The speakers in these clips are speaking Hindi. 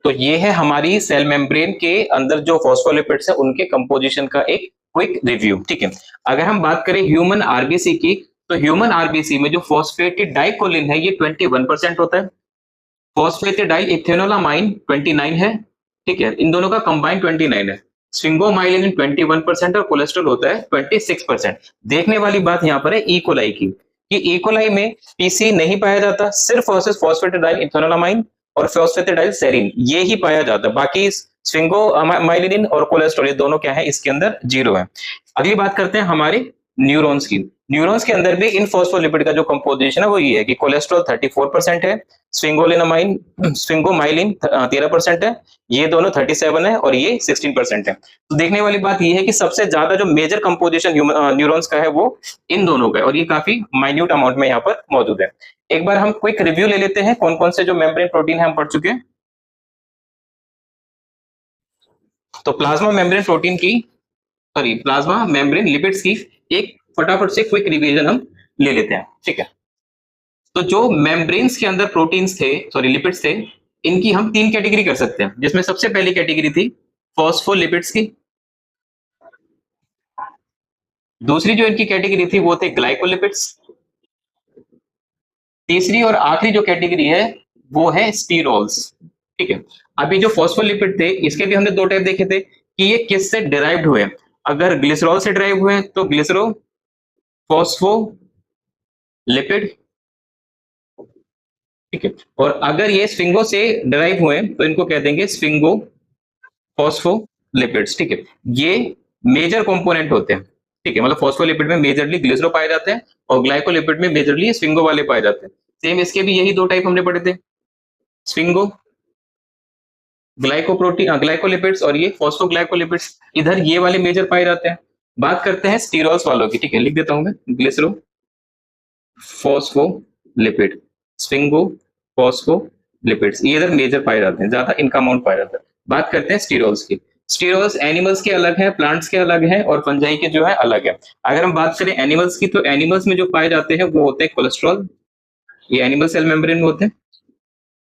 तो ये है हमारी सेल मेम्ब्रेन के अंदर जो फॉस्फोलिपिड्स है उनके कंपोजिशन का एक क्विक रिव्यू। ठीक है, अगर हम बात करें ह्यूमन आरबीसी की, तो ह्यूमन आरबीसी में जो फॉस्फेटेड डाइकोलिन है ये 21% होता है, फॉस्फेटेड डाई इथेनोलामाइन 29 है। ठीक है, इन दोनों का कंबाइन 29 है। स्विंगोमाइलिन 21% और कोलेस्ट्रॉल होता है 26%। देखने वाली बात यहाँ पर है इकोलाई की, कि इकोलाई में पीसी नहीं पाया जाता, सिर्फ फॉस्फेटेडाइल इथेनोलामाइन और फॉस्फेटेडाइल सेरीन ये ही पाया जाता है, बाकी स्विंगोमाइलिन और कोलेस्ट्रॉल ये दोनों क्या है इसके अंदर जीरो है। अगली बात करते हैं हमारे न्यूरॉन्स की। न्यूरॉन्स के अंदर भी इन फॉस्फोलिपिड का जो कंपोजिशन है वो ये है कि कोलेस्ट्रॉल 34% है, स्विंगोमाइलिन 13% है, ये दोनों 37 है और ये 16% है। तो देखने वाली बात ये है कि सबसे ज्यादा जो मेजर कंपोजिशन न्यूरॉन्स का है वो इन दोनों का है, और ये काफी माइन्यूट अमाउंट में यहाँ पर मौजूद है। एक बार हम क्विक रिव्यू ले लेते हैं कौन कौन से जो मेम्ब्रेन प्रोटीन है हम पढ़ चुके हैं। तो प्लाज्मा मेम्ब्रेन प्रोटीन की, सॉरी प्लाज्मा मेम्ब्रेन लिपिड्स की एक फटाफट से क्विक रिवीजन हम ले लेते हैं। ठीक है, तो जो मेम्ब्रेन्स के अंदर प्रोटीन्स थे, सॉरी लिपिड्स थे, इनकी हम तीन कैटेगरी कर सकते हैं, जिसमें सबसे पहली कैटेगरी थी फॉस्फोलिपिड्स की, दूसरी जो इनकी कैटेगरी थी वो थे ग्लाइकोलिपिड्स, तीसरी और आखिरी जो कैटेगरी है वो है स्टीरोल्स। ठीक है, अभी जो फॉस्फोलिपिड थे इसके भी हमने दो टाइप देखे थे कि ये किससे डिराइव्ड हुए। अगर ग्लिसरॉल से डिराइव हुए तो ग्लिसरो फॉस्फोलिपिड, ठीक है, और अगर ये स्फिंगो से डिराइव हुए तो इनको कह देंगे स्फिंगो फॉस्फोलिपिड्स। ठीक है, ये मेजर कंपोनेंट होते हैं। ठीक है, मतलब फॉस्फोलिपिड में मेजरली ग्लिसरो पाए जाते हैं और ग्लाइकोलिपिड में मेजरली स्फिंगो वाले पाए जाते हैं। सेम इसके भी यही दो टाइप हमने पढ़े थे, स्फिंगो ग्लाइकोप्रोटीन ग्लाइकोलिपिड्स और ये फॉस्फोग्लाइकोलिपिड्स, इधर ये वाले मेजर पाए जाते हैं। बात करते हैं स्टीरोल्स वालों की। ठीक है, लिख देता हूं मैं, ग्लिसरो फॉस्फोलिपिड, स्फिंगो फॉस्फोलिपिड्स, ये इधर मेजर पाए जाते हैं, ज्यादा इनका अमाउंट पाया जाता है। बात करते हैं स्टीरोल्स की। स्टीरोल्स एनिमल्स के अलग है, प्लांट्स के अलग है और फंजाई के जो है अलग है। अगर हम बात करें एनिमल्स की, तो एनिमल्स में जो पाए जाते हैं वो होते हैं कोलेस्ट्रॉल, ये एनिमल सेल मेम्ब्रेन में होते हैं।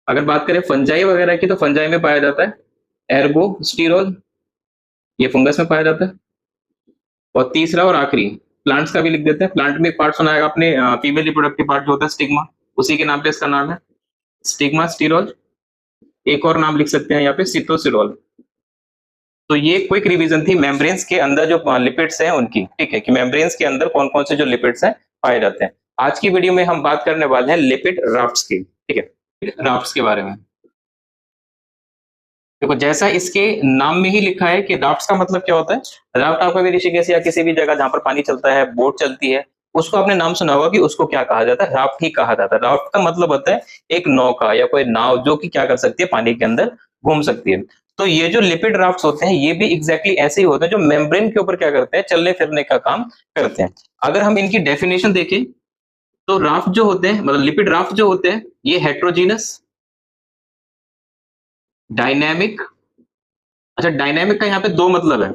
अगर बात करें फंजाई वगैरह की, तो फंजाई में पाया जाता है एर्गोस्टीरोल, ये फंगस में पाया जाता है। और तीसरा और आखिरी प्लांट्स का भी लिख देते हैं। प्लांट में पार्ट सुना है आपने, फीमेल रिप्रोडक्टिव पार्ट जो होता है स्टिग्मा, उसी के नाम पे इसका नाम है स्टिग्मा स्टीरोल। एक और नाम लिख सकते हैं यहाँ पे सितोसिरोल। तो ये क्विक रिवीजन थी मेम्ब्रेन्स के अंदर जो लिपिड्स हैं उनकी। ठीक है, कि मेम्ब्रेन्स के अंदर कौन कौन से जो लिपिड्स हैं पाए जाते हैं। आज की वीडियो में हम बात करने वाले हैं लिपिड राफ्ट्स की। ठीक है, राफ्ट्स के बारे में देखो, जैसा इसके नाम में ही लिखा है कि राफ्ट्स का मतलब क्या होता है। राफ्ट आपका भी ऋषिकेश या किसी भी जगह जहां पर पानी चलता है, बोट चलती है, उसको आपने नाम सुना होगा कि उसको क्या कहा जाता है, राफ्ट ही कहा जाता है। राफ्ट का मतलब होता है एक नौका या कोई नाव जो कि क्या कर सकती है, पानी के अंदर घूम सकती है। तो ये जो लिपिड राफ्ट्स होते हैं ये भी एग्जैक्टली ऐसे ही होते हैं, जो मेम्ब्रेन के ऊपर क्या करते हैं, चलने फिरने का काम करते हैं। अगर हम इनकी डेफिनेशन देखें तो राफ्ट जो होते हैं, मतलब लिपिड राफ्ट जो होते हैं, ये हेट्रोजीनस, डायनेमिक। अच्छा, डायनेमिक का यहाँ पे दो मतलब है।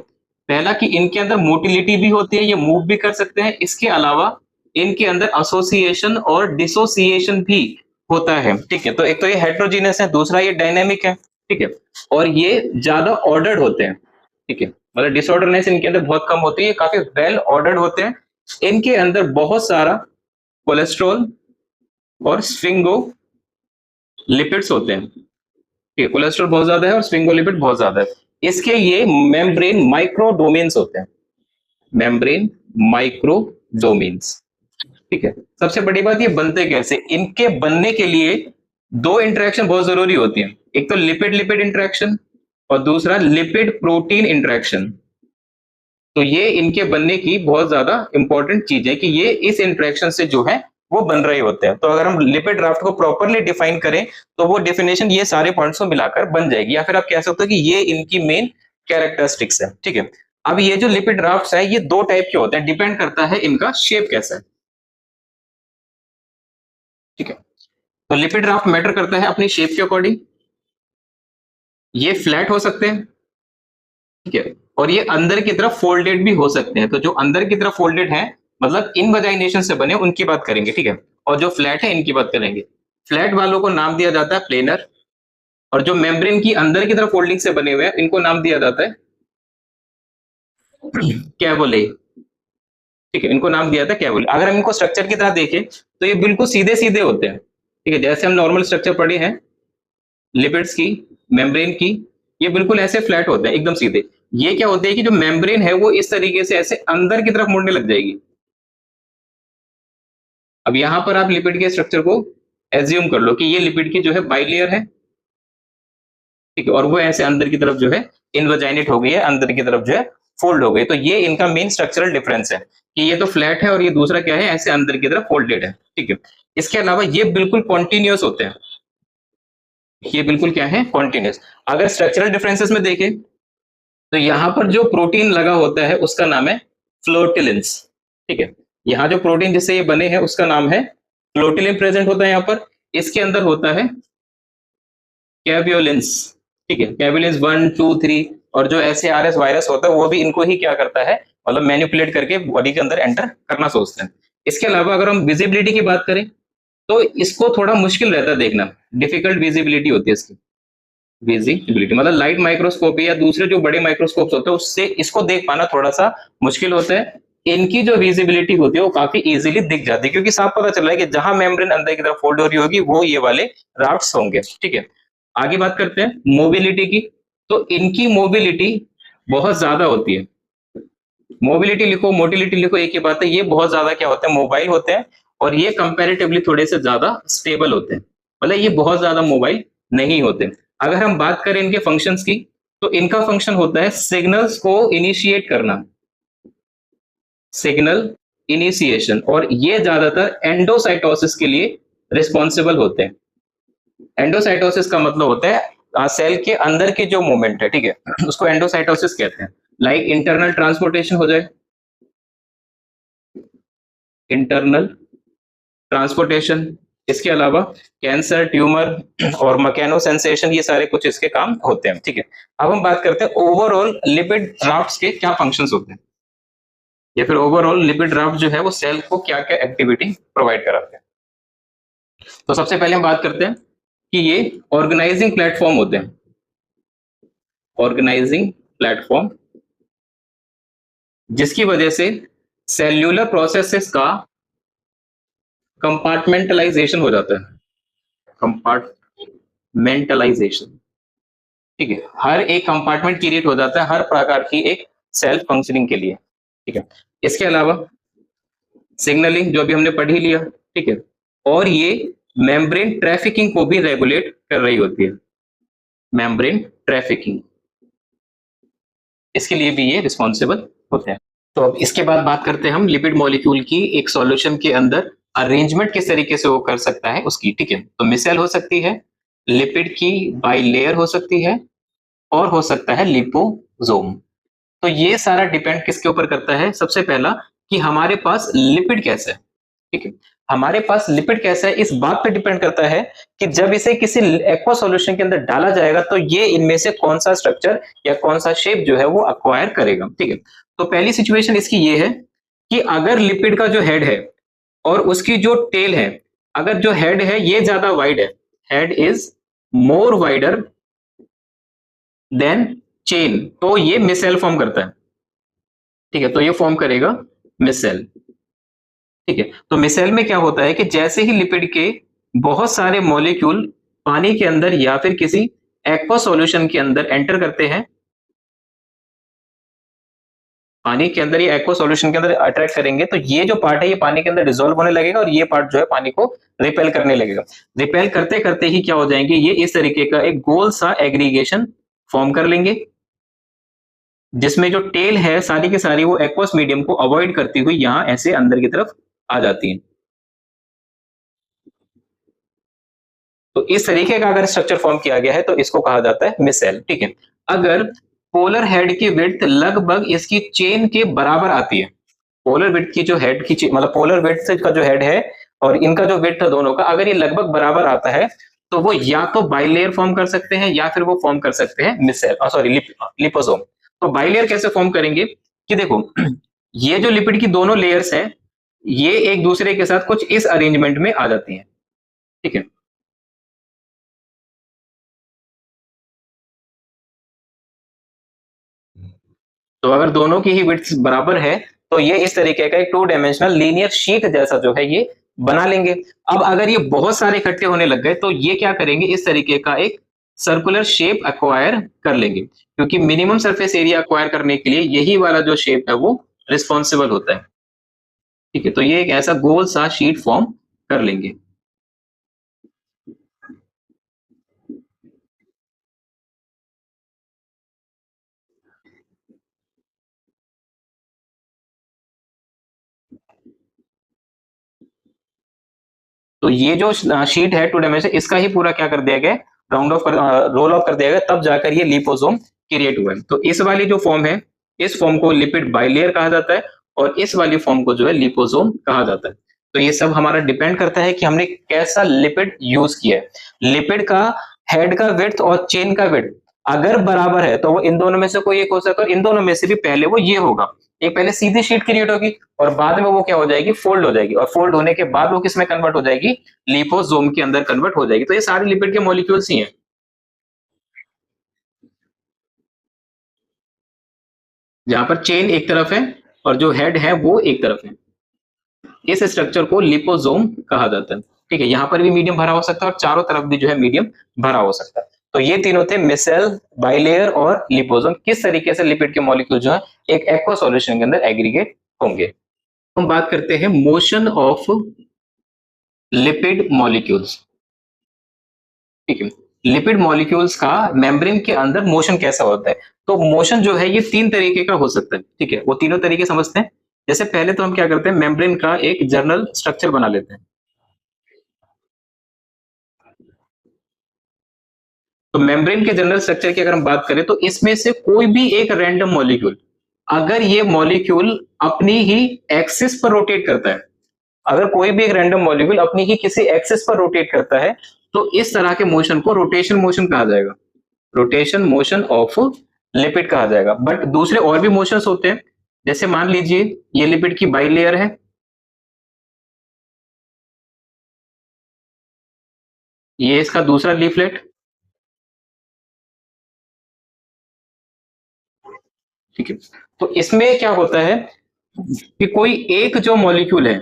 पहला कि इनके अंदर मोटिलिटी भी होती है, ये मूव भी कर सकते हैं। इसके अलावा इनके अंदर एसोसिएशन और डिसोसिएशन भी होता है। ठीक है, तो एक तो ये हेट्रोजीनस है, दूसरा ये डायनेमिक है। ठीक है, और ये ज्यादा ऑर्डर्ड होते हैं। ठीक है, मतलब डिसऑर्डरनेस इनके अंदर बहुत कम होती है, ये काफी वेल ऑर्डर्ड होते हैं। इनके अंदर बहुत सारा कोलेस्ट्रॉल और स्फिंगो लिपिड्स होते हैं। ठीक है, कोलेस्ट्रॉल बहुत ज्यादा है और स्फिंगोलिपिड बहुत ज्यादा है। इसके ये मेम्ब्रेन माइक्रो डोमेन्स होते हैं, मेम्ब्रेन माइक्रो डोमेन्स। ठीक है, सबसे बड़ी बात ये बनते कैसे, इनके बनने के लिए दो इंटरेक्शन बहुत जरूरी होती है। एक तो लिपिड लिपिड इंटरेक्शन और दूसरा लिपिड प्रोटीन इंटरेक्शन। तो ये इनके बनने की बहुत ज्यादा इंपॉर्टेंट चीज है कि ये इस इंटरेक्शन से जो है वो बन रहे होते हैं। तो अगर हम लिपिड राफ्ट को प्रॉपरली डिफाइन करें तो वो डेफिनेशन ये सारे पॉइंट्स को मिलाकर बन जाएगी, या फिर आप कह सकते हो कि ये इनकी मेन कैरेक्टरिस्टिक्स है। ठीक है, अब ये जो लिपिड राफ्ट्स है ये दो टाइप के होते हैं, डिपेंड करता है इनका शेप कैसा है। ठीक है, तो लिपिड राफ्ट मैटर करता है अपनी शेप के अकॉर्डिंग। ये फ्लैट हो सकते हैं, ठीक है, और ये अंदर की तरफ फोल्डेड भी हो सकते हैं। तो जो अंदर की तरफ फोल्डेड है मतलब इनवजाइनेशन से बने, उनकी बात करेंगे। ठीक है, और जो फ्लैट है इनकी बात करेंगे। फ्लैट वालों को नाम दिया जाता है प्लेनर, और जो मेम्ब्रेन की अंदर की तरफ फोल्डिंग से बने हुए हैं इनको नाम दिया जाता है कैवोले। ठीक है, इनको नाम दिया था कैवोले। अगर हम इनको स्ट्रक्चर की तरह देखें तो ये बिल्कुल सीधे सीधे होते हैं। ठीक है, जैसे हम नॉर्मल स्ट्रक्चर पढ़े हैं लिपिड्स की, मेम्ब्रेन की, ये बिल्कुल ऐसे फ्लैट होते हैं एकदम सीधे। ये क्या होते हैं कि जो मेम्ब्रेन है वो इस तरीके से ऐसे अंदर की तरफ मुड़ने लग जाएगी। अब यहां पर आप लिपिड के स्ट्रक्चर को एज्यूम कर लो कि ये लिपिड की जो है बाइलेयर है। ठीक है, और वो ऐसे अंदर की तरफ जो है इनवजाइनेट हो गई है, अंदर की तरफ जो है फोल्ड हो गई। तो ये इनका मेन स्ट्रक्चरल डिफरेंस है कि ये तो फ्लैट है और ये दूसरा क्या है, ऐसे अंदर की तरफ फोल्डेड है। ठीक है, इसके अलावा ये बिल्कुल कॉन्टिन्यूस होते हैं। ये बिल्कुल क्या है, कॉन्टिन्यूस। अगर स्ट्रक्चरल डिफरेंसेस में देखें तो यहां पर जो प्रोटीन लगा होता है उसका नाम है फ्लोटिलिन्स। ठीक है, यहाँ जो प्रोटीन जिससे ये बने हैं उसका नाम है फ्लोटिलिन, प्रेजेंट होता है यहाँ पर। इसके अंदर होता है कैवियोलिन्स। ठीक है, कैवियोलिन्स 1 2 3, और जो SARS वायरस होता है वो भी इनको ही क्या करता है, मतलब मैनिपुलेट करके बॉडी के अंदर एंटर करना सोचते हैं। इसके अलावा अगर हम विजिबिलिटी की बात करें तो इसको थोड़ा मुश्किल रहता है देखना, डिफिकल्ट विजिबिलिटी होती है इसकी। विजिबिलिटी मतलब लाइट माइक्रोस्कोप या दूसरे जो बड़े माइक्रोस्कोप होते हैं उससे इसको देख पाना थोड़ा सा मुश्किल होता है। इनकी जो विजिबिलिटी होती है वो काफी इजीली दिख जाती है, क्योंकि साफ पता चल रहा है कि जहां मेम्ब्रेन अंदर की तरफ फोल्ड हो रही होगी वो ये वाले राफ्ट्स होंगे। ठीक है, आगे बात करते हैं मोबिलिटी की। तो इनकी मोबिलिटी बहुत ज्यादा होती है। मोबिलिटी लिखो, मोटिलिटी लिखो, एक ही बात है, ये बहुत ज्यादा क्या होते हैं, मोबाइल होते हैं। और ये कंपैरेटिवली थोड़े से ज्यादा स्टेबल होते हैं, मतलब ये बहुत ज्यादा मोबाइल नहीं होते। अगर हम बात करें इनके फंक्शंस की तो इनका फंक्शन होता है सिग्नल्स को इनिशिएट करना, सिग्नल इनिशिएशन, और ये ज्यादातर एंडोसाइटोसिस के लिए रिस्पॉन्सिबल होते हैं। एंडोसाइटोसिस का मतलब होता है सेल के अंदर की जो मूवमेंट है, ठीक है, उसको एंडोसाइटोसिस कहते हैं। लाइक इंटरनल ट्रांसपोर्टेशन हो जाए, इंटरनल ट्रांसपोर्टेशन, इसके अलावा कैंसर, ट्यूमर और मैकेनो सेंसेशन, ये सारे कुछ इसके काम होते हैं। ठीक है, अब हम बात करते हैं ओवरऑल लिपिड ड्राफ्ट्स के क्या फंक्शंस होते हैं, या फिर ओवरऑल लिपिड ड्राफ्ट जो है वो सेल को क्या क्या एक्टिविटी प्रोवाइड कराते हैं। तो सबसे पहले हम बात करते हैं कि ये ऑर्गेनाइजिंग प्लेटफॉर्म होते हैं। ऑर्गेनाइजिंग प्लेटफॉर्म, जिसकी वजह से सेल्यूलर प्रोसेसेस का कंपार्टमेंटलाइजेशन हो जाता है। कंपार्टमेंटलाइजेशन, ठीक है, हर एक कंपार्टमेंट क्रिएट हो जाता है हर प्रकार की एक सेल्फ फंक्शनिंग के लिए। ठीक है, इसके अलावा सिग्नलिंग जो अभी हमने पढ़ ही लिया। ठीक है, और ये मेम्ब्रेन ट्रैफिकिंग को भी रेगुलेट कर रही होती है। मेम्ब्रेन ट्रैफिकिंग, इसके लिए भी ये रिस्पॉन्सिबल होते हैं। तो अब इसके बाद बात करते हैं हम लिपिड मॉलिक्यूल की एक सॉल्यूशन के अंदर अरेंजमेंट किस तरीके से वो कर सकता है उसकी। ठीक है, तो मिसेल हो सकती है, लिपिड की बाइलेयर हो सकती है, और हो सकता है लिपोसोम। तो ये सारा डिपेंड किसके ऊपर करता है, सबसे पहला कि हमारे पास लिपिड कैसा है। ठीक है, हमारे पास लिपिड कैसा है इस बात पे डिपेंड करता है कि जब इसे किसी एक्वा सॉल्यूशन के अंदर डाला जाएगा तो ये इनमें से कौन सा स्ट्रक्चर या कौन सा शेप जो है वो अक्वायर करेगा। ठीक है, तो पहली सिचुएशन इसकी ये है कि अगर लिपिड का जो हेड है और उसकी जो टेल है, अगर जो हेड है ये ज्यादा वाइड है, head is more wider than chain, तो ये मिसेल फॉर्म करता है। ठीक है, तो ये फॉर्म करेगा मिसेल। ठीक है, तो मिसेल में क्या होता है कि जैसे ही लिपिड के बहुत सारे मॉलिक्यूल पानी के अंदर या फिर किसी एक्वा सॉल्यूशन के अंदर एंटर करते हैं, पानी के अंदर, ये एक्वा सॉल्यूशन के अंदर अट्रैक्ट करेंगे, तो ये जो पार्ट है ये पानी के अंदर डिसॉल्व होने लगेगा और ये पार्ट जो है पानी को रिपेल करने लगेगा। रिपेल करते करते ही क्या हो जाएंगे, ये इस तरीके का एक गोल सा एग्रीगेशन फॉर्म कर लेंगे, जिसमें जो टेल है सारी की सारी वो एक्वस मीडियम को अवॉइड करती हुई यहां ऐसे अंदर की तरफ आ जाती है। तो इस तरीके का अगर स्ट्रक्चर फॉर्म किया गया है तो इसको कहा जाता है मिसेल। ठीक है, अगर पोलर हेड की विड्थ लगभग इसकी चेन के बराबर आती है, पोलर विड्थ की जो हेड की मतलब पोलर विड्थ का जो हेड है और इनका जो विड्थ है दोनों का, अगर ये लगभग बराबर आता है तो वो या तो बाइलेयर फॉर्म कर सकते हैं या फिर वो फॉर्म कर सकते हैं मिसेल, सॉरी, लिपोसोम। तो बाइलेयर कैसे फॉर्म करेंगे कि देखो ये जो लिपिड की दोनों लेयर्स हैं ये एक दूसरे के साथ कुछ इस अरेंजमेंट में आ जाती हैं। ठीक है, तो अगर दोनों की ही विड्थ बराबर है तो ये इस तरीके का एक 2 डायमेंशनल लीनियर शीट जैसा जो है ये बना लेंगे। अब अगर ये बहुत सारे इकट्ठे होने लग गए तो ये क्या करेंगे, इस तरीके का एक सर्कुलर शेप एक्वायर कर लेंगे, क्योंकि मिनिमम सरफेस एरिया एक्वायर करने के लिए यही वाला जो शेप है वो रिस्पॉन्सिबल होता है। ठीक है, तो ये एक ऐसा गोल सा शीट फॉर्म कर लेंगे। तो ये जो शीट है 2 डायमेंशन, इसका ही पूरा क्या कर दिया गया, राउंड ऑफ रोल ऑफ कर दिया गया, तब जाकर ये लिपोसोम क्रिएट हुआ है। तो इस वाली जो फॉर्म है, इस फॉर्म को लिपिड बाइलेयर कहा जाता है और इस वाली फॉर्म को जो है लिपोसोम कहा जाता है। तो ये सब हमारा डिपेंड करता है कि हमने कैसा लिपिड यूज किया है। लिपिड का हेड का विड्थ और चेन का विड्थ अगर बराबर है तो वो इन दोनों में से कोई एक हो सकता है, इन दोनों में से भी पहले वो ये होगा, एक पहले सीधी शीट क्रिएट होगी और बाद में वो क्या हो जाएगी, फोल्ड हो जाएगी, और फोल्ड होने के बाद वो किस में कन्वर्ट हो जाएगी, लिपोसोम के अंदर कन्वर्ट हो जाएगी। तो ये सारे लिपिड के मॉलिक्यूल्स ही हैं। जहां पर चेन एक तरफ है और जो हेड है वो एक तरफ है, इस स्ट्रक्चर को लिपोसोम कहा जाता है। ठीक है, यहाँ पर भी मीडियम भरा हो सकता है और चारों तरफ भी जो है मीडियम भरा हो सकता है। तो ये तीनों थे, मिसेल, बाइलेयर और लिपोसोम। किस तरीके से लिपिड के मॉलिक्यूल जो है एक एक्वा सॉल्यूशन के अंदर एग्रीगेट होंगे। हम बात करते हैं मोशन ऑफ लिपिड मॉलिक्यूल्स। ठीक है, लिपिड मॉलिक्यूल्स का मेम्ब्रेन के अंदर मोशन कैसा होता है। तो मोशन जो है ये 3 तरीके का हो सकता है। ठीक है, वो तीनों तरीके समझते हैं। जैसे पहले तो हम क्या करते हैं, मेम्ब्रेन का एक जर्नल स्ट्रक्चर बना लेते हैं। तो मेम्ब्रेन के जनरल स्ट्रक्चर की अगर हम बात करें तो इसमें से कोई भी एक रैंडम मॉलिक्यूल, अगर ये मॉलिक्यूल अपनी ही एक्सिस पर रोटेट करता है, अगर कोई भी एक रैंडम मॉलिक्यूल अपनी ही किसी एक्सिस पर रोटेट करता है तो इस तरह के मोशन को रोटेशन मोशन कहा जाएगा, रोटेशन मोशन ऑफ लिपिड कहा जाएगा। बट दूसरे और भी मोशंस होते हैं, जैसे मान लीजिए ये लिपिड की बाइलेयर है, ये इसका दूसरा लीफलेट। ठीक है, तो इसमें क्या होता है कि कोई एक जो मॉलिक्यूल है,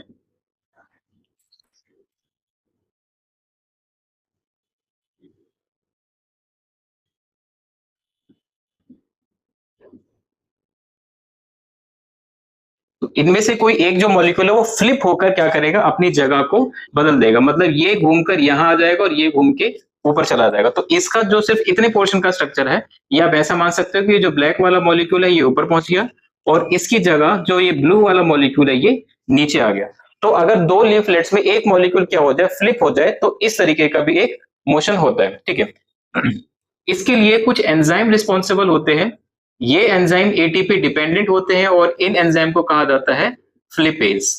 तो इनमें से कोई एक जो मॉलिक्यूल है वो फ्लिप होकर क्या करेगा, अपनी जगह को बदल देगा। मतलब ये घूमकर यहां आ जाएगा और ये घूम के ऊपर चला जाएगा। तो इसका जो सिर्फ इतने पोर्शन का स्ट्रक्चर है, ये आप ऐसा मान सकते हो कि जो ब्लैक वाला मॉलिक्यूल है ये ऊपर पहुंच गया और इसकी जगह जो ये ब्लू वाला मॉलिक्यूल है ये नीचे आ गया। तो अगर दो लीफलेट्स में एक मॉलिक्यूल क्या हो जाए, फ्लिप हो जाए, तो इस तरीके का भी एक मोशन होता है। ठीक है, इसके लिए कुछ एंजाइम रिस्पॉन्सिबल होते हैं। ये एंजाइम एटीपी डिपेंडेंट होते हैं और इन एंजाइम को कहा जाता है फ्लिपेज।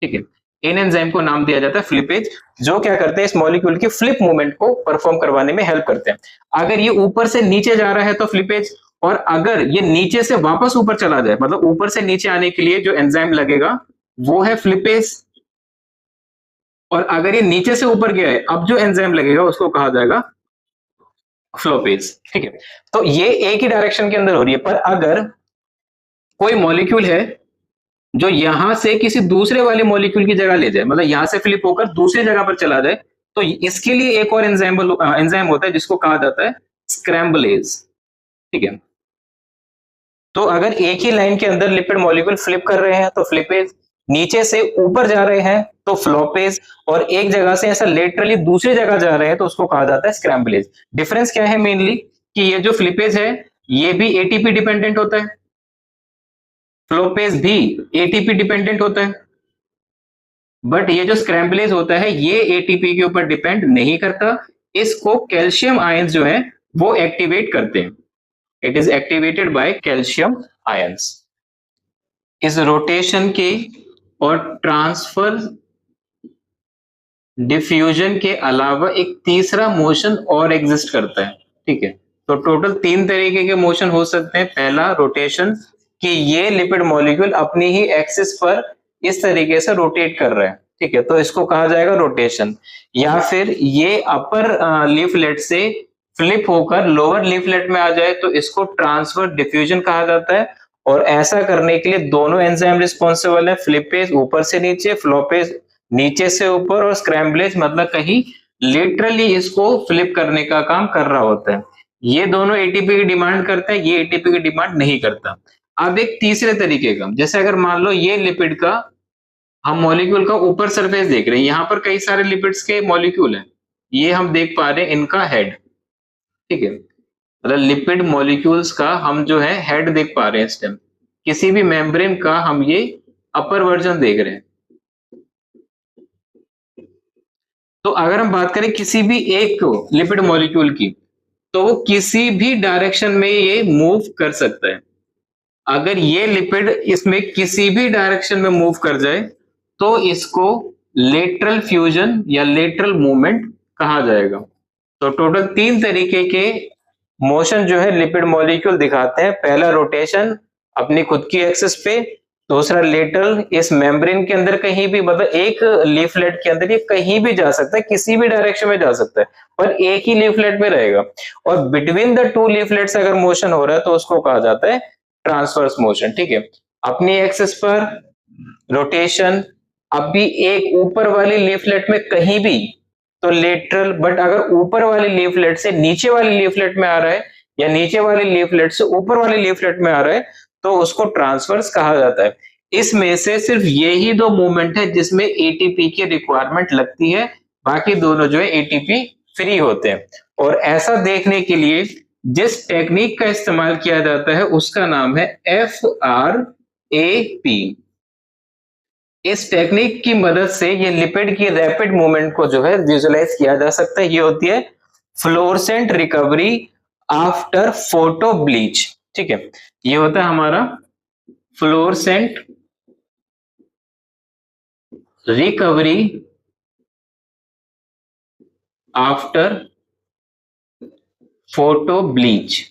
ठीक है, इन एंजाइम को नाम दिया जाता है फ्लिपेज, जो क्या करते हैं, इस मॉलिक्यूल की फ्लिप मूवमेंट को परफॉर्म करवाने में हेल्प करते हैं। अगर ये ऊपर से नीचे जा रहा है तो फ्लिपेज, और अगर ये नीचे से वापस ऊपर चला जाए, मतलब ऊपर से नीचे आने के लिए जो एंजाइम लगेगा वो है फ्लिपेज, और अगर ये नीचे से ऊपर गया है, अब जो एंजाइम लगेगा उसको कहा जाएगा फ्लोपेज। ठीक है, तो ये एक ही डायरेक्शन के अंदर हो रही है। पर अगर कोई मॉलिक्यूल है जो यहां से किसी दूसरे वाले मॉलिक्यूल की जगह ले जाए, मतलब यहां से फ्लिप होकर दूसरी जगह पर चला जाए, तो इसके लिए एक और एंजाइम होता है जिसको कहा जाता है स्क्रैम्बलेज। ठीक है, तो अगर एक ही लाइन के अंदर लिपिड मॉलिक्यूल फ्लिप कर रहे हैं तो फ्लिपेज, नीचे से ऊपर जा रहे हैं तो फ्लोपेज, और एक जगह से ऐसा लेटरली दूसरी जगह जा रहे हैं तो उसको कहा जाता है स्क्रैम्बलेज। डिफरेंस क्या है मेनली, कि ये जो फ्लिपेज है ये भी एटीपी डिपेंडेंट होता है, फ्लोपेज भी एटीपी डिपेंडेंट होता है, बट ये जो स्क्रैम्बलेज होता है ये एटीपी के ऊपर डिपेंड नहीं करता। इसको कैल्शियम आयंस जो है वो एक्टिवेट करते हैं, it is activated by calcium ions. इस रोटेशन के और ट्रांसफर डिफ्यूजन के अलावा एक तीसरा मोशन और एग्जिस्ट करता है। ठीक है, तो टोटल 3 तरीके के मोशन हो सकते हैं। पहला रोटेशन, कि ये लिपिड मॉलिक्यूल अपनी ही एक्सिस पर इस तरीके से रोटेट कर रहे हैं। ठीक है, तो इसको कहा जाएगा रोटेशन। या फिर ये अपर लीफलेट से फ्लिप होकर लोअर लीफलेट में आ जाए तो इसको ट्रांसफर डिफ्यूजन कहा जाता है। और ऐसा करने के लिए दोनों एंजाइम रिस्पॉन्सिबल है, फ्लिपेज ऊपर से नीचे, फ्लोपेज नीचे से ऊपर, और स्क्रैम्बलेज मतलब कहीं लिटरली इसको फ्लिप करने का काम कर रहा होता है। ये दोनों एटीपी की डिमांड करते हैं, ये एटीपी की डिमांड नहीं करता। अब एक तीसरे तरीके का, जैसे अगर मान लो ये लिपिड का हम मॉलिक्यूल का ऊपर सरफेस देख रहे हैं, यहाँ पर कई सारे लिपिड्स के मॉलिक्यूल हैं, ये हम देख पा रहे हैं इनका हेड, ठीक है, मतलब लिपिड मॉलिक्यूल्स का हम जो है हेड देख पा रहे हैं इस टाइम। किसी भी मेम्ब्रेन का हम ये अपर वर्जन देख रहे हैं। तो अगर हम बात करें किसी भी एक लिपिड मॉलिक्यूल की, तो वो किसी भी डायरेक्शन में ये मूव कर सकता है। अगर ये लिपिड इसमें किसी भी डायरेक्शन में मूव कर जाए तो इसको लेटरल फ्यूजन या लेटरल मूवमेंट कहा जाएगा। तो टोटल 3 तरीके के मोशन जो है लिपिड मॉलिक्यूल दिखाते हैं। पहला रोटेशन अपनी खुद की एक्सिस पे, दूसरा लेटरल इस मेम्ब्रेन के अंदर कहीं भी, मतलब एक लीफलेट के अंदर ये कहीं भी जा सकता है, किसी भी डायरेक्शन में जा सकता है, पर एक ही लीफलेट में रहेगा। और बिटवीन द 2 लीफलेट्स अगर मोशन हो रहा है तो उसको कहा जाता है ट्रांसवर्स मोशन, ठीक है। अपनी एक्सिस पर रोटेशन, अब भी एक ऊपर वाली लीफलेट में कहीं भी तो लेटरल, बट अगर ऊपर वाली लीफलेट से नीचे वाली लीफलेट में आ रहा है या नीचे वाली लीफलेट से ऊपर वाली लीफलेट में आ रहा है तो उसको ट्रांसवर्स कहा जाता है। इसमें से सिर्फ यही 2 मूवमेंट है जिसमें एटीपी की रिक्वायरमेंट लगती है, बाकी दोनों जो है एटीपी फ्री होते हैं। और ऐसा देखने के लिए जिस टेक्निक का इस्तेमाल किया जाता है उसका नाम है FRAP। इस टेक्निक की मदद से ये लिपिड की रैपिड मूवमेंट को जो है विजुअलाइज किया जा सकता है। ये होती है fluorescent recovery after photo bleach, ठीक है। ये होता है हमारा fluorescent recovery after photo bleach.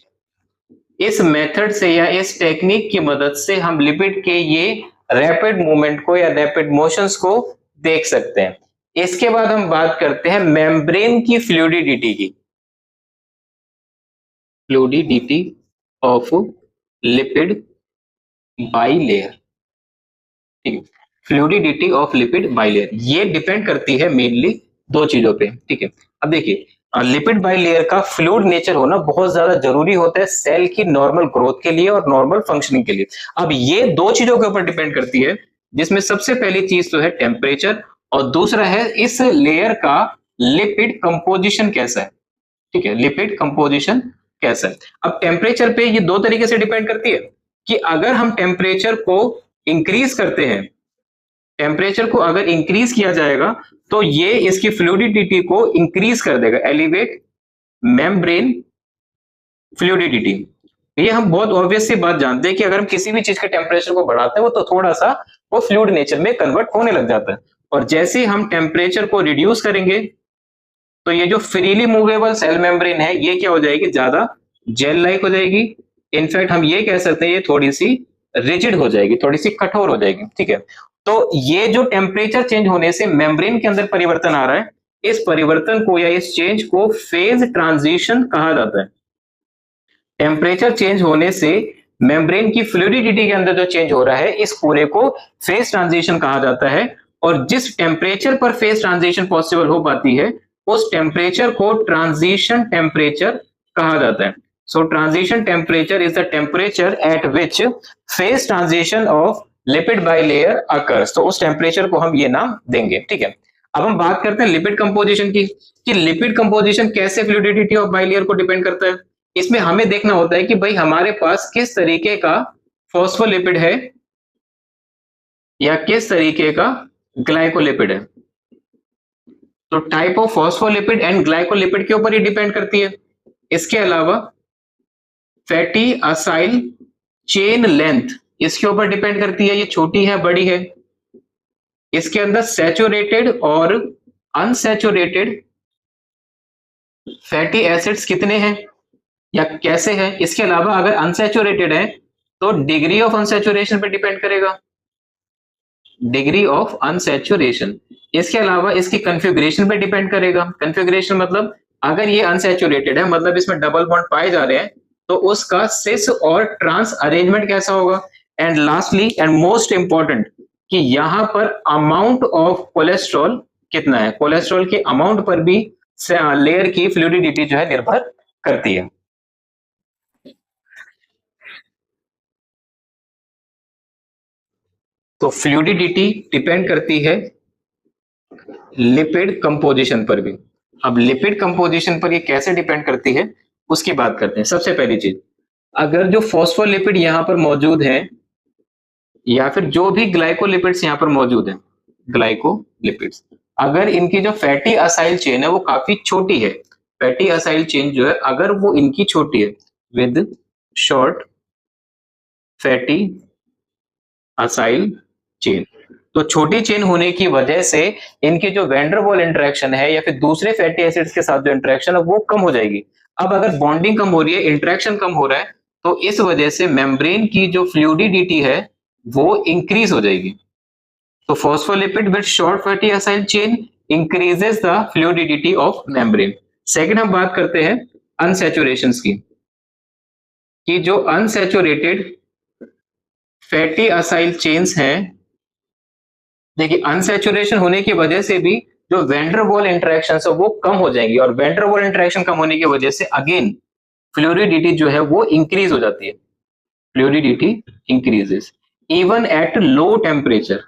इस मेथड से या इस टेक्निक की मदद से हम लिपिड के ये रैपिड मूवमेंट को या रैपिड मोशंस को देख सकते हैं। इसके बाद हम बात करते हैं मेम्ब्रेन की फ्लूइडिटी की, फ्लूइडिटी ऑफ लिपिड बाइलेयर, ठीक है। फ्लूइडिटी ऑफ लिपिड बाइलेयर ये डिपेंड करती है मेनली 2 चीजों पे, ठीक है। अब देखिए लिपिड बाइलेयर का फ्लूइड नेचर होना बहुत ज्यादा जरूरी होता है सेल की नॉर्मल ग्रोथ के लिए और नॉर्मल फंक्शनिंग के लिए। अब ये 2 चीजों के ऊपर डिपेंड करती है, जिसमें सबसे पहली चीज तो है टेम्परेचर और दूसरा है इस लेयर का लिपिड कंपोजिशन कैसा है, ठीक है, लिपिड कंपोजिशन कैसा है। अब टेम्परेचर पे ये 2 तरीके से डिपेंड करती है कि अगर हम टेम्परेचर को इंक्रीज करते हैं, टेम्परेचर को अगर इंक्रीज किया जाएगा तो ये इसकी फ्लूइडिटी को इंक्रीज कर देगा, एलिवेट मेम्ब्रेन फ्लूइडिटी। ये हम बहुत ऑब्वियस सी बात जानते हैं कि अगर हम किसी भी चीज के टेम्परेचर को बढ़ाते हैं वो तो थोड़ा सा वो फ्लूइड नेचर में कन्वर्ट होने लग जाता है। और जैसे ही हम टेम्परेचर को रिड्यूस करेंगे तो ये जो फ्रीली मूवेबल सेल मेम्ब्रेन है ये क्या हो जाएगी, ज्यादा जेल लाइक हो जाएगी। इनफैक्ट हम ये कह सकते हैं ये थोड़ी सी रिजिड हो जाएगी, थोड़ी सी कठोर हो जाएगी, ठीक है। तो ये जो टेम्परेचर चेंज होने से मेम्ब्रेन के अंदर परिवर्तन आ रहा है, इस परिवर्तन को या इस चेंज को फेज ट्रांजिशन कहा जाता है। टेम्परेचर चेंज होने से मेम्ब्रेन की फ्लूइडिटी के अंदर जो चेंज हो रहा है इस पूरे को फेज ट्रांजिशन कहा जाता है। और जिस टेम्परेचर पर फेज ट्रांजिशन पॉसिबल हो पाती है उस टेम्परेचर को ट्रांजिशन टेम्परेचर कहा जाता है। So transition temperature is the temperature at which phase transition of lipid bilayer occurs. तो उस टेम्परेचर को हम ये नाम देंगे, ठीक है। अब हम बात करते हैं लिपिड कंपोजिशन की, कि लिपिड कंपोजिशन कैसे फ्लूइडिटी ऑफ बाइलेयर को डिपेंड करता है। इसमें हमें देखना होता है कि भाई हमारे पास किस तरीके का फॉस्फोलिपिड है या किस तरीके का ग्लाइकोलिपिड है। तो type of phospholipid and glycolipid के ऊपर ही डिपेंड करती है। इसके अलावा फैटी असाइल चेन लेंथ इसके ऊपर डिपेंड करती है, ये छोटी है बड़ी है। इसके अंदर सैचुरेटेड और अनसैचुरेटेड फैटी एसिड्स कितने हैं या कैसे हैं। इसके अलावा अगर अनसैचुरेटेड है तो डिग्री ऑफ अनसैचुरेशन पे डिपेंड करेगा, डिग्री ऑफ अनसैचुरेशन। इसके अलावा इसकी कॉन्फ़िगरेशन पे डिपेंड करेगा। कॉन्फ़िगरेशन मतलब अगर ये अनसैचुरेटेड है, मतलब इसमें डबल बॉन्ड पाए जा रहे हैं, तो उसका सिस और ट्रांस अरेंजमेंट कैसा होगा। And lastly and most important कि यहां पर अमाउंट ऑफ कोलेस्ट्रॉल कितना है, कोलेस्ट्रॉल के अमाउंट पर भी लेयर की फ्लूइडिटी जो है निर्भर करती है। तो फ्लूइडिटी डिपेंड करती है लिपिड कंपोजिशन पर भी। अब लिपिड कंपोजिशन पर ये कैसे डिपेंड करती है उसकी बात करते हैं। सबसे पहली चीज, अगर जो फॉस्फोलिपिड यहां पर मौजूद है या फिर जो भी ग्लाइकोलिपिड्स यहां पर मौजूद है, ग्लाइकोलिपिड्स, अगर इनकी जो फैटी असाइल चेन है वो काफी छोटी है, फैटी असाइल चेन जो है अगर वो इनकी छोटी है with short fatty acyl chain, तो छोटी चेन होने की वजह से इनकी जो वैन डर वाल इंटरेक्शन है या फिर दूसरे फैटी एसिड्स के साथ जो इंटरेक्शन है वो कम हो जाएगी। अब अगर बॉन्डिंग कम हो रही है, इंटरेक्शन कम हो रहा है, तो इस वजह से मेम्ब्रेन की जो फ्लूइडिटी है वो इंक्रीज हो जाएगी। तो phospholipid with short fatty acyl chain increases the fluidity of membrane. Second हम बात करते हैं अनसैचुरेशंस की, कि जो अनसैचुरेटेड फैटी असाइल चेन्स हैं, देखिए अनसैचुरेशन होने की वजह से भी जो वैन डर वाल इंटरेक्शन है वो कम हो जाएंगी, और वैन डर वाल इंटरेक्शन कम होने की वजह से अगेन फ्लूइडिटी जो है वो इंक्रीज हो जाती है, fluidity increases even at low temperature.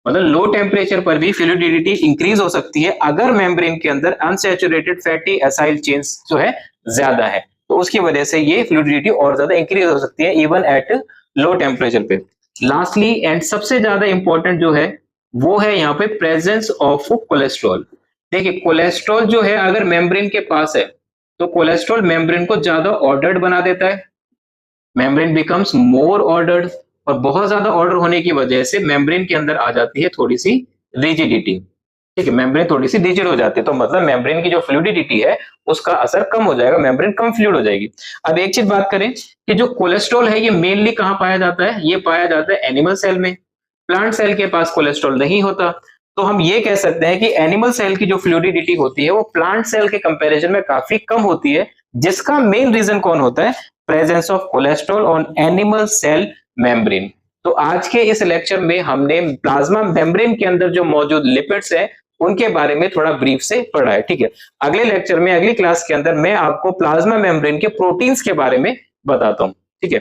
मतलब लो टेम्परेचर पर भी फ्लूइडिटी इंक्रीज हो सकती है अगर मेम्ब्रेन के अंदर अनसैचुरेटेड फैटी एसाइल चेन्स जो है ज्यादा है, तो उसकी वजह से ये फ्लूइडिटी और ज्यादा इंक्रीज हो सकती है इवन एट लो टेम्परेचर पे। लास्टली एंड सबसे ज्यादा इंपॉर्टेंट जो है वो है यहाँ पे प्रेजेंस ऑफ कोलेस्ट्रॉल। देखिए कोलेस्ट्रॉल जो है अगर मेम्ब्रेन के पास है तो कोलेस्ट्रॉल मेम्ब्रेन को ज्यादा ऑर्डर्ड बना देता है, मेम्ब्रेन बिकम्स मोर ऑर्डर्ड, और बहुत ज्यादा ऑर्डर होने की वजह से मेम्ब्रेन के अंदर आ जाती है थोड़ी सी रिजिडिटी। ठीक है, मेम्ब्रेन थोड़ी सी रिजिड हो जाती है, तो मतलब मेम्ब्रेन की जो फ्लूइडिटी है उसका असर कम हो जाएगा, मेम्ब्रेन कम फ्लूइड हो जाएगी। अब एक चीज बात करें कि जो कोलेस्ट्रॉल है ये मेनली कहाँ पाया जाता है, ये पाया जाता है एनिमल सेल में, प्लांट सेल के पास कोलेस्ट्रॉल नहीं होता। तो हम ये कह सकते हैं कि एनिमल सेल की जो फ्लूइडिटी होती है वो प्लांट सेल के कंपैरिजन में काफी कम होती है, जिसका मेन रीजन कौन होता है, presence of cholesterol on animal cell membrane. तो आज के इस लेक्चर में हमने प्लाज्मा मेम्ब्रेन के अंदर जो मौजूद लिपिड्स है उनके बारे में थोड़ा ब्रीफ से पढ़ा है। ठीक है, अगले लेक्चर में अगली क्लास के अंदर मैं आपको प्लाज्मा मेम्ब्रेन के प्रोटीन्स के बारे में बताता हूं। ठीक है।